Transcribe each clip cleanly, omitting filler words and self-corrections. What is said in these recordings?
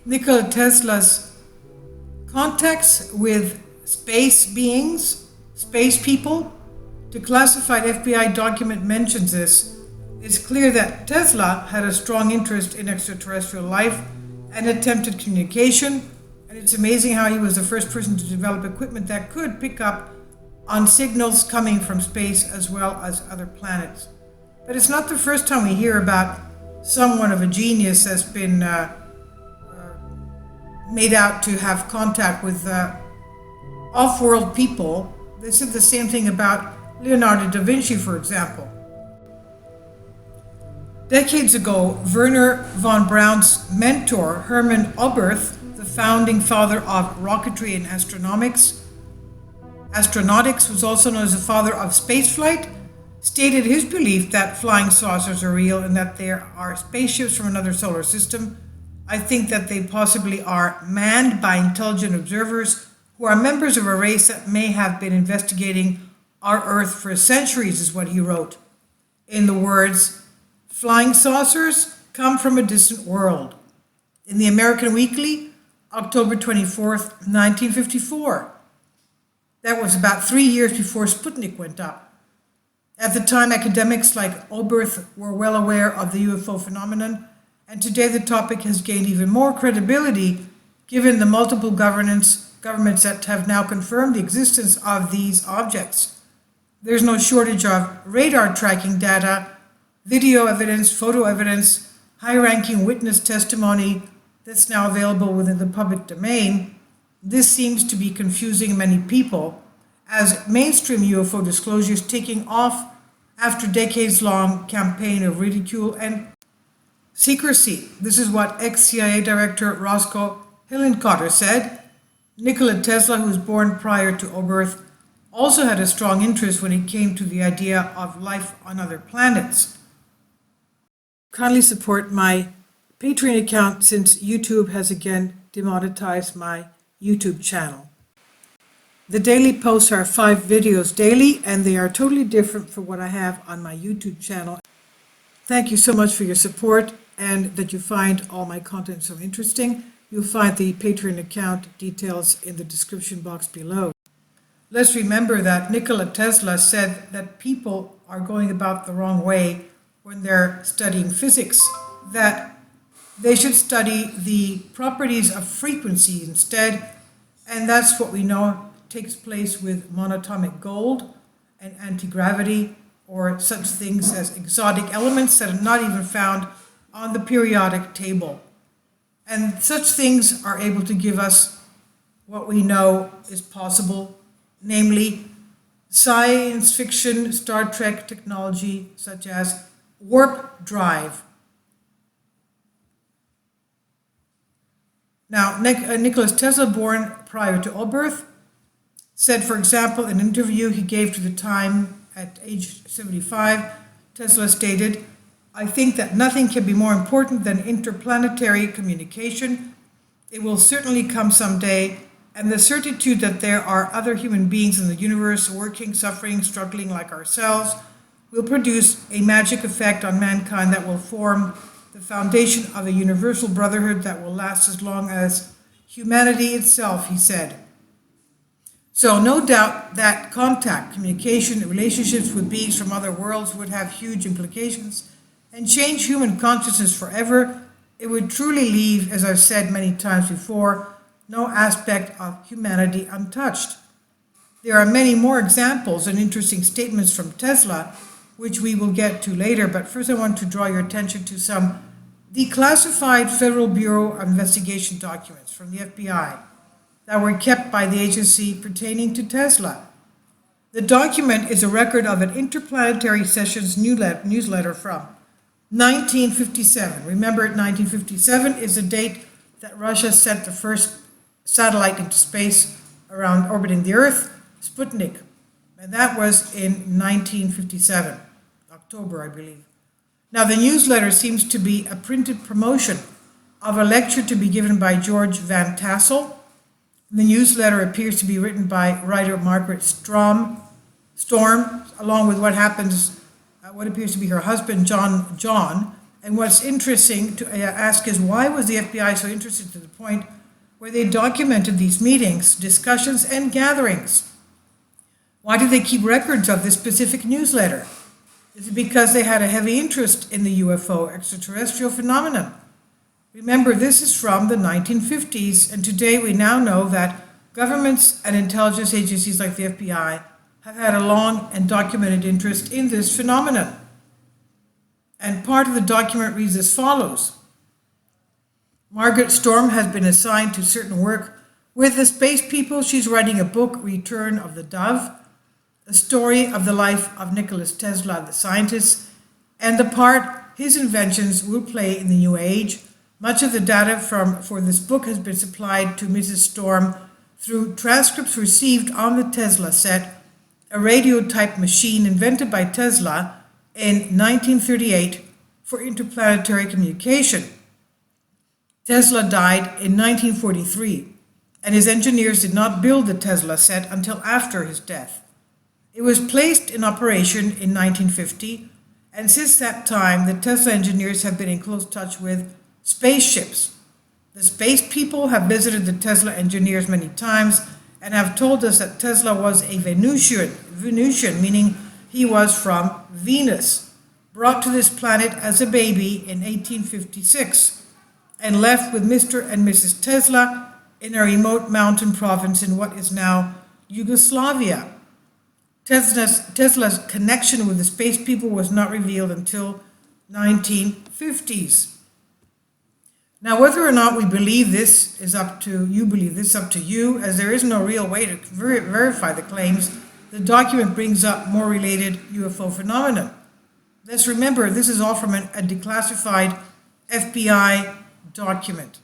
Nikola Tesla's contacts with space beings, space people. Declassified FBI document mentions this. It's clear that Tesla had a strong interest in extraterrestrial life and attempted communication, and it's amazing how he was the first person to develop equipment that could pick up on signals coming from space as well as other planets. But it's not the first time we hear about someone of a genius that's been made out to have contact with off-world people. They said the same thing about Leonardo da Vinci, for example. Decades ago, Werner von Braun's mentor, Hermann Oberth, the founding father of rocketry and astronautics, was also known as the father of spaceflight, stated his belief that flying saucers are real and that there are spaceships from another solar system. I think that they possibly are manned by intelligent observers who are members of a race that may have been investigating our Earth for centuries, is what he wrote. In the words, flying saucers come from a distant world. In the American Weekly, October 24th, 1954. That was about 3 years before Sputnik went up. At the time, academics like Oberth were well aware of the UFO phenomenon, and today the topic has gained even more credibility given the multiple governments that have now confirmed the existence of these objects. There's no shortage of radar tracking data, video evidence, photo evidence, high-ranking witness testimony that's now available within the public domain. This seems to be confusing many people, as mainstream UFO disclosures taking off after decades-long campaign of ridicule and secrecy. This is what ex-CIA Director Roscoe Hillenkotter said. Nikola Tesla, who was born prior to Oberth, also had a strong interest when it came to the idea of life on other planets. Kindly support my Patreon account since YouTube has again demonetized my YouTube channel. The daily posts are 5 videos daily, and they are totally different from what I have on my YouTube channel. Thank you so much for your support and that you find all my content so interesting. You'll find the Patreon account details in the description box below. Let's remember that Nikola Tesla said that people are going about the wrong way when they're studying physics, that they should study the properties of frequency instead, and that's what we know takes place with monatomic gold and anti-gravity, or such things as exotic elements that are not even found on the periodic table. And such things are able to give us what we know is possible, namely science fiction, Star Trek technology, such as warp drive. Now, Nikola Tesla, born prior to Oberth, said, for example, in an interview he gave to the Time at age 75, Tesla stated, "I think that nothing can be more important than interplanetary communication. It will certainly come someday, and the certitude that there are other human beings in the universe working, suffering, struggling like ourselves will produce a magic effect on mankind that will form the foundation of a universal brotherhood that will last as long as humanity itself," he said. So no doubt that contact, communication, relationships with beings from other worlds would have huge implications and change human consciousness forever. It would truly leave, as I've said many times before, no aspect of humanity untouched. There are many more examples and interesting statements from Tesla, which we will get to later, but first I want to draw your attention to some declassified Federal Bureau of Investigation documents from the FBI that were kept by the agency pertaining to Tesla. The document is a record of an Interplanetary Sessions newsletter from 1957. Remember, 1957 is the date that Russia sent the first satellite into space around orbiting the Earth, Sputnik. And that was in 1957, October, I believe. Now, the newsletter seems to be a printed promotion of a lecture to be given by George Van Tassel. The newsletter appears to be written by writer Margaret Storm, along with what appears to be her husband, John, And what's interesting to ask is, why was the FBI so interested to the point where they documented these meetings, discussions, and gatherings? Why did they keep records of this specific newsletter? Is it because they had a heavy interest in the UFO extraterrestrial phenomenon? Remember, this is from the 1950s, and today we now know that governments and intelligence agencies like the FBI have had a long and documented interest in this phenomenon. And part of the document reads as follows. Margaret Storm has been assigned to certain work with the space people. She's writing a book, Return of the Dove, a story of the life of Nikola Tesla, the scientist, and the part his inventions will play in the new age. Much of the data for this book has been supplied to Mrs. Storm through transcripts received on the Tesla set, a radio-type machine invented by Tesla in 1938 for interplanetary communication. Tesla died in 1943, and his engineers did not build the Tesla set until after his death. It was placed in operation in 1950, and since that time, the Tesla engineers have been in close touch with spaceships. The space people have visited the Tesla engineers many times and have told us that Tesla was a Venusian, meaning he was from Venus, brought to this planet as a baby in 1856, and left with Mr. and Mrs. Tesla in a remote mountain province in what is now Yugoslavia. Tesla's connection with the space people was not revealed until 1950s. Now, whether or not we believe this is up to you, as there is no real way to verify the claims. The document brings up more related UFO phenomenon. Let's remember, this is all from a declassified FBI document.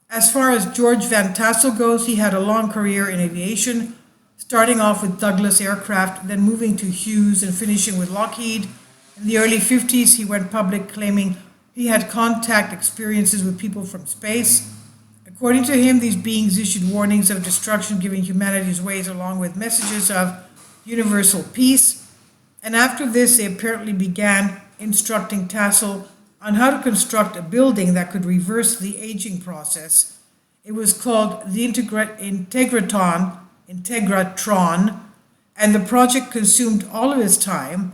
As far as George Van Tassel goes, he had a long career in aviation, starting off with Douglas Aircraft, then moving to Hughes and finishing with Lockheed. In the early 50s, he went public claiming he had contact experiences with people from space. According to him, these beings issued warnings of destruction, giving humanity's ways along with messages of universal peace. And after this, they apparently began instructing Tassel on how to construct a building that could reverse the aging process. It was called the Integratron, and the project consumed all of his time.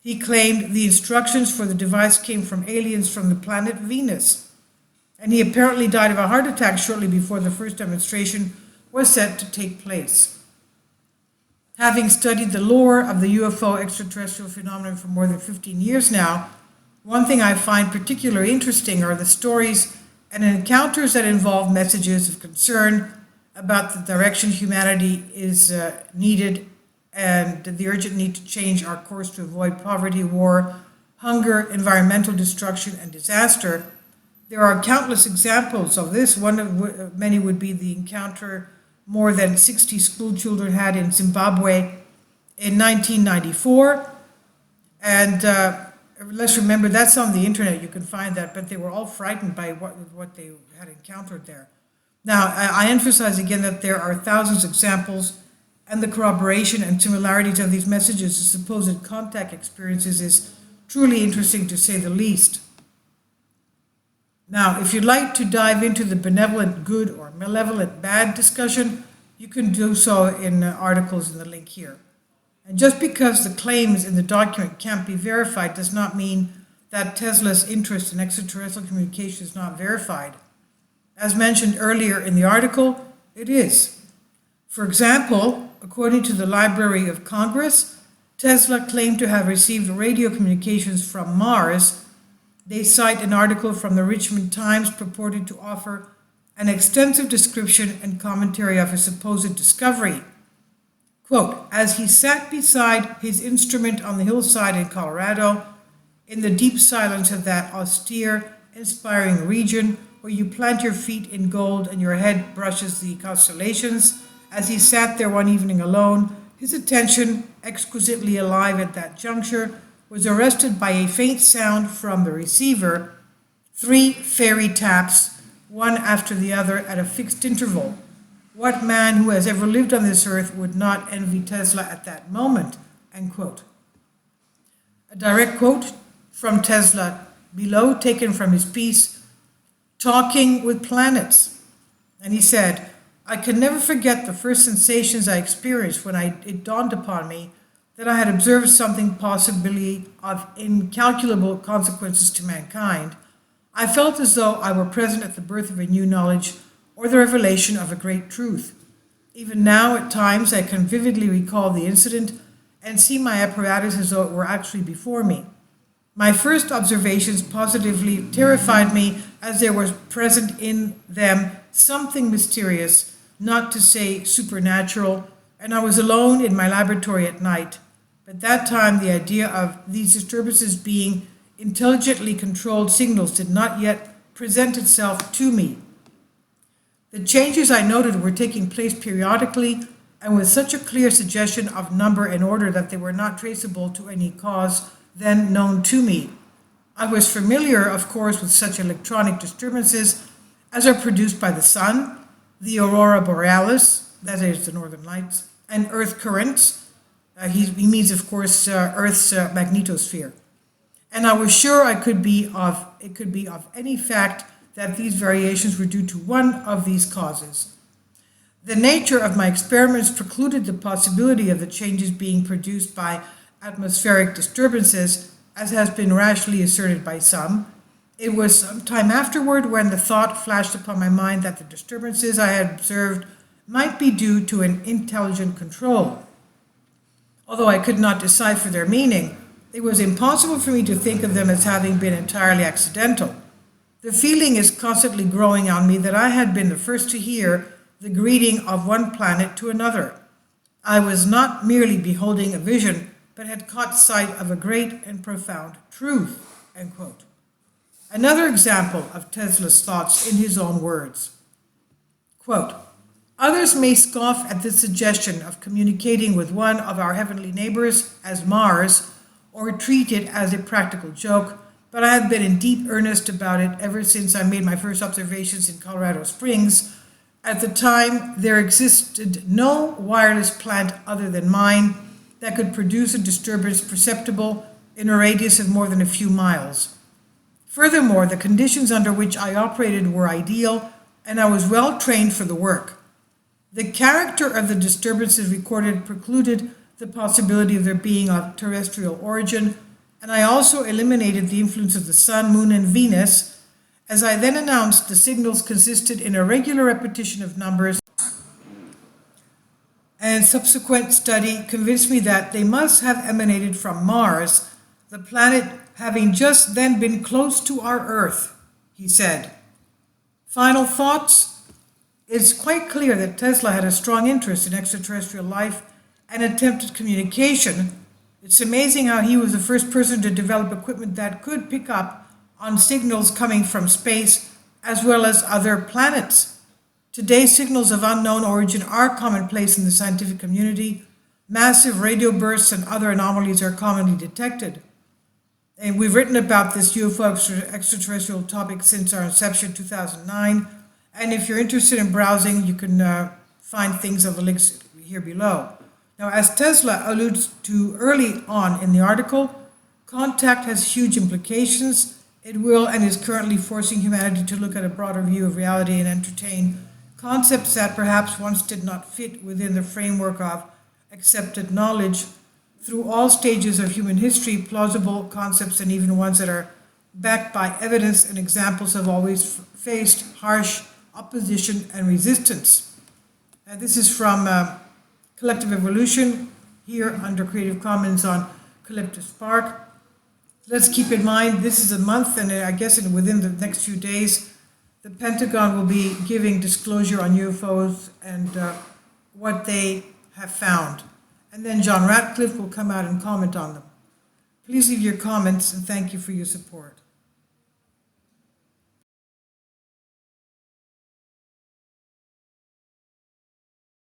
He claimed the instructions for the device came from aliens from the planet Venus. And he apparently died of a heart attack shortly before the first demonstration was set to take place. Having studied the lore of the UFO extraterrestrial phenomenon for more than 15 years now, one thing I find particularly interesting are the stories and encounters that involve messages of concern about the direction humanity is needed and the urgent need to change our course to avoid poverty, war, hunger, environmental destruction, and disaster. There are countless examples of this. One of many would be the encounter more than 60 school children had in Zimbabwe in 1994. And let's remember, that's on the internet, you can find that, but they were all frightened by what they had encountered there. Now, I emphasize again that there are thousands of examples, and the corroboration and similarities of these messages to supposed contact experiences is truly interesting, to say the least. Now, if you'd like to dive into the benevolent good or malevolent bad discussion, you can do so in articles in the link here. And just because the claims in the document can't be verified does not mean that Tesla's interest in extraterrestrial communication is not verified. As mentioned earlier in the article, it is. For example, according to the Library of Congress, Tesla claimed to have received radio communications from Mars. They cite an article from the Richmond Times purported to offer an extensive description and commentary of his supposed discovery. Quote, as he sat beside his instrument on the hillside in Colorado, in the deep silence of that austere, inspiring region where you plant your feet in gold and your head brushes the constellations, as he sat there one evening alone, his attention, exquisitely alive at that juncture, was arrested by a faint sound from the receiver, 3 fairy taps, one after the other at a fixed interval. What man who has ever lived on this earth would not envy Tesla at that moment? End quote. A direct quote from Tesla below, taken from his piece, Talking with Planets. And he said, I can never forget the first sensations I experienced when it dawned upon me that I had observed something possibly of incalculable consequences to mankind. I felt as though I were present at the birth of a new knowledge or the revelation of a great truth. Even now, at times, I can vividly recall the incident and see my apparatus as though it were actually before me. My first observations positively terrified me, as there was present in them something mysterious, not to say supernatural, and I was alone in my laboratory at night. At that time, the idea of these disturbances being intelligently controlled signals did not yet present itself to me. The changes I noted were taking place periodically and with such a clear suggestion of number and order that they were not traceable to any cause then known to me. I was familiar, of course, with such electronic disturbances as are produced by the sun, the aurora borealis, that is the northern lights, and earth currents. He means, of course, Earth's magnetosphere. And I was sure it could be of any fact that these variations were due to one of these causes. The nature of my experiments precluded the possibility of the changes being produced by atmospheric disturbances, as has been rashly asserted by some. It was some time afterward when the thought flashed upon my mind that the disturbances I had observed might be due to an intelligent control. Although I could not decipher their meaning, it was impossible for me to think of them as having been entirely accidental. The feeling is constantly growing on me that I had been the first to hear the greeting of one planet to another. I was not merely beholding a vision, but had caught sight of a great and profound truth. End quote. Another example of Tesla's thoughts in his own words. Quote, others may scoff at the suggestion of communicating with one of our heavenly neighbors as Mars, or treat it as a practical joke, but I have been in deep earnest about it ever since I made my first observations in Colorado Springs. At the time, there existed no wireless plant other than mine that could produce a disturbance perceptible in a radius of more than a few miles. Furthermore, the conditions under which I operated were ideal, and I was well trained for the work. The character of the disturbances recorded precluded the possibility of their being of terrestrial origin, and I also eliminated the influence of the Sun, Moon, and Venus. As I then announced, the signals consisted in a regular repetition of numbers, and subsequent study convinced me that they must have emanated from Mars, the planet having just then been close to our Earth, he said. Final thoughts? It's quite clear that Tesla had a strong interest in extraterrestrial life and attempted communication. It's amazing how he was the first person to develop equipment that could pick up on signals coming from space as well as other planets. Today, signals of unknown origin are commonplace in the scientific community. Massive radio bursts and other anomalies are commonly detected. And we've written about this UFO extraterrestrial topic since our inception, 2009. And if you're interested in browsing, you can find things on the links here below. Now, as Tesla alludes to early on in the article, contact has huge implications. It will and is currently forcing humanity to look at a broader view of reality and entertain concepts that perhaps once did not fit within the framework of accepted knowledge. Through all stages of human history, plausible concepts and even ones that are backed by evidence and examples have always faced harsh opposition and resistance. This is from Collective Evolution, here under Creative Commons on Collective Spark. Let's keep in mind this is a month, and I guess within the next few days, the Pentagon will be giving disclosure on UFOs and what they have found. And then John Ratcliffe will come out and comment on them. Please leave your comments, and thank you for your support.